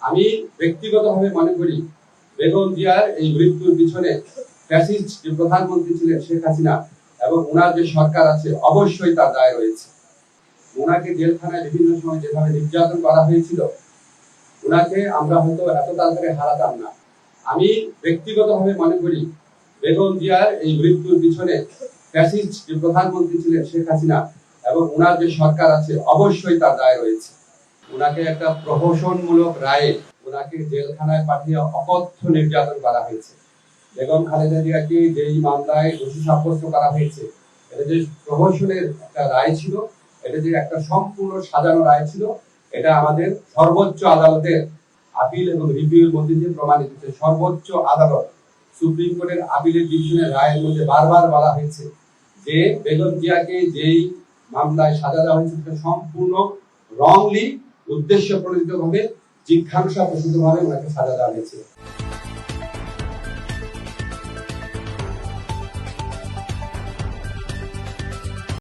আমি ব্যক্তিগতভাবে মনে করি বেগম জিয়ার এই মৃত্যুর পিছনে ফ্যাসিস্ট যে প্রধানমন্ত্রী ছিলেন শেখ হাসিনা এবং ওনার যে সরকার আছে অবশ্যই তার দায় রয়েছে। ওনাকে জেলখানায় বিভিন্ন সময় যেভাবে নির্যাতন করা হয়েছিল, ওনাকে আমরা হয়তো এত তাড়াতাড়ি হারাতাম না। আমি ব্যক্তিগতভাবে মনে করি বেগম জিয়ার এই মৃত্যুর পিছনে ফ্যাসিস্ট যে প্রধানমন্ত্রী ছিলেন শেখ হাসিনা এবং ওনার যে সরকার আছে অবশ্যই তার দায় রয়েছে। ওনাকে একটা প্রহসনমূলক রায়ে ওনাকে জেলখানায় পাঠিয়ে অকথ্য নির্যাতন করা হয়েছে। বেগম খালেদা জিয়াকে যেই মামলায় দোষী সাব্যস্ত করা হয়েছে, এটা যে প্রহসনের একটা রায় ছিল, এটা যে একটা সম্পূর্ণ সাজানো রায় ছিল, এটা আমাদের সর্বোচ্চ আদালতের আপিল এবং রিভিউর মধ্যে দিয়ে প্রমাণিত হয়েছে। সর্বোচ্চ আদালত সুপ্রিম কোর্টের আপিলের ডিভিশনের রায়ের মধ্যে বারবার বলা হয়েছে যে বেগম জিয়াকে যেই মামলায় সাজা দেওয়া হয়েছে সেটা সম্পূর্ণ রংলি, উদ্দেশ্য প্রণোদিতভাবে, জিজ্ঞাসা প্রসূতভাবে ওনাকে সাজা দেওয়া হয়েছে।